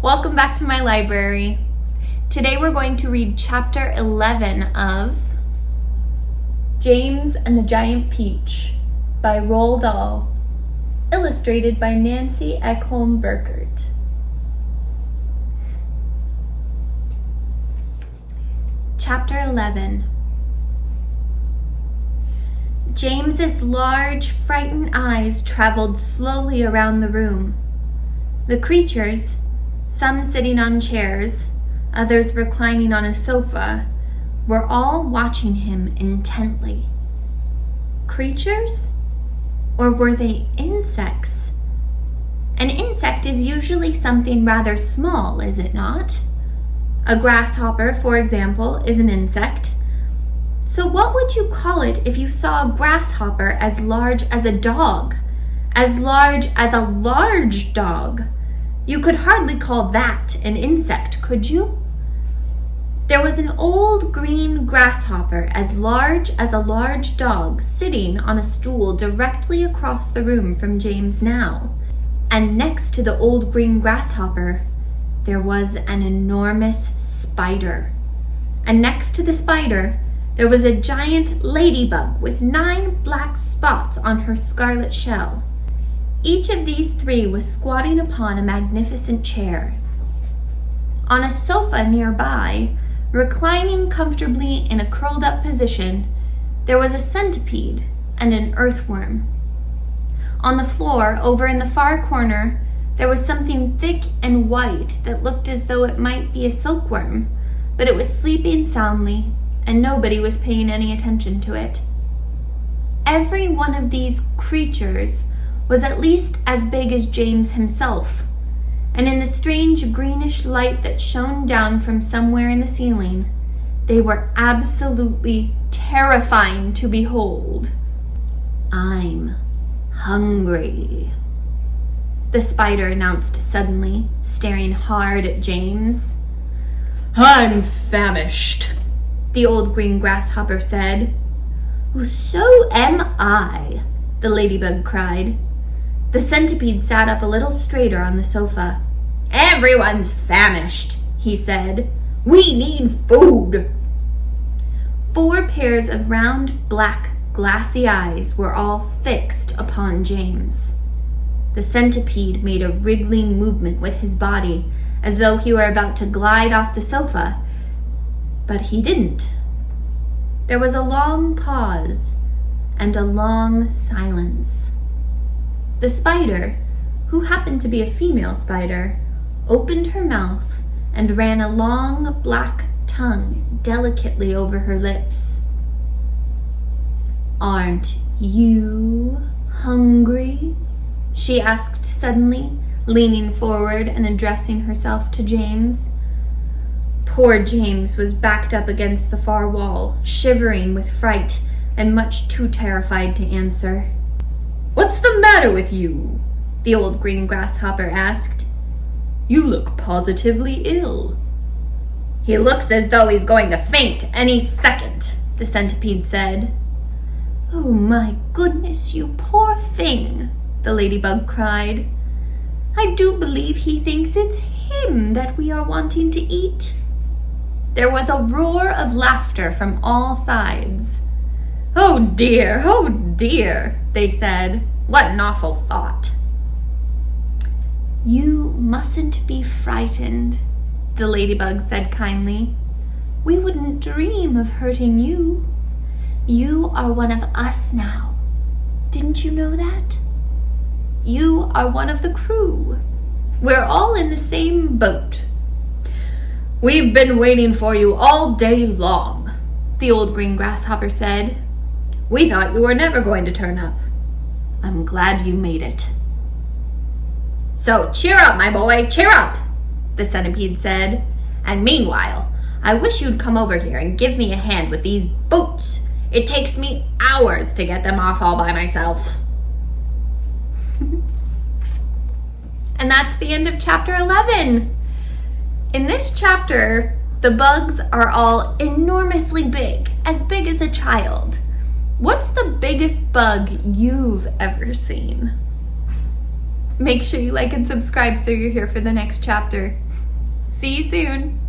Welcome back to my library. Today we're going to read chapter 11 of James and the Giant Peach by Roald Dahl, illustrated by Nancy Ekholm Burkert. Chapter 11. James's large, frightened eyes traveled slowly around the room. The creatures, some sitting on chairs, others reclining on a sofa, were all watching him intently. Creatures? Or were they insects? An insect is usually something rather small, is it not? A grasshopper, for example, is an insect. So what would you call it if you saw a grasshopper as large as a dog? As large as a large dog? You could hardly call that an insect, could you? There was an old green grasshopper as large as a large dog sitting on a stool directly across the room from James now. And next to the old green grasshopper, there was an enormous spider. And next to the spider, there was a giant ladybug with 9 black spots on her scarlet shell. Each of these 3 was squatting upon a magnificent chair. On a sofa nearby, reclining comfortably in a curled-up position, there was a centipede and an earthworm. On the floor, over in the far corner, there was something thick and white that looked as though it might be a silkworm, but it was sleeping soundly, and nobody was paying any attention to it. Every one of these creatures was at least as big as James himself, and in the strange greenish light that shone down from somewhere in the ceiling, they were absolutely terrifying to behold. "I'm hungry," the spider announced suddenly, staring hard at James. "I'm famished," the old green grasshopper said. "So am I," the ladybug cried. The centipede sat up a little straighter on the sofa. "Everyone's famished," he said. "We need food." 4 pairs of round, black, glassy eyes were all fixed upon James. The centipede made a wriggling movement with his body, as though he were about to glide off the sofa, but he didn't. There was a long pause and a long silence. The spider, who happened to be a female spider, opened her mouth and ran a long black tongue delicately over her lips. "Aren't you hungry?" she asked suddenly, leaning forward and addressing herself to James. Poor James was backed up against the far wall, shivering with fright and much too terrified to answer. "What's the matter with you?" the old green grasshopper asked. "You look positively ill." "He looks as though he's going to faint any second," the centipede said. "Oh my goodness, you poor thing," the ladybug cried. "I do believe he thinks it's him that we are wanting to eat." There was a roar of laughter from all sides. "Oh dear," they said. "What an awful thought." "You mustn't be frightened," the ladybug said kindly. "We wouldn't dream of hurting you. You are one of us now. Didn't you know that? You are one of the crew. We're all in the same boat." "We've been waiting for you all day long," the old green grasshopper said. "We thought you were never going to turn up." "I'm glad you made it." "So cheer up, my boy, cheer up," the centipede said. "And meanwhile, I wish you'd come over here and give me a hand with these boots. It takes me hours to get them off all by myself." And that's the end of chapter 11. In this chapter, the bugs are all enormously big as a child. What's the biggest bug you've ever seen? Make sure you like and subscribe so you're here for the next chapter. See you soon.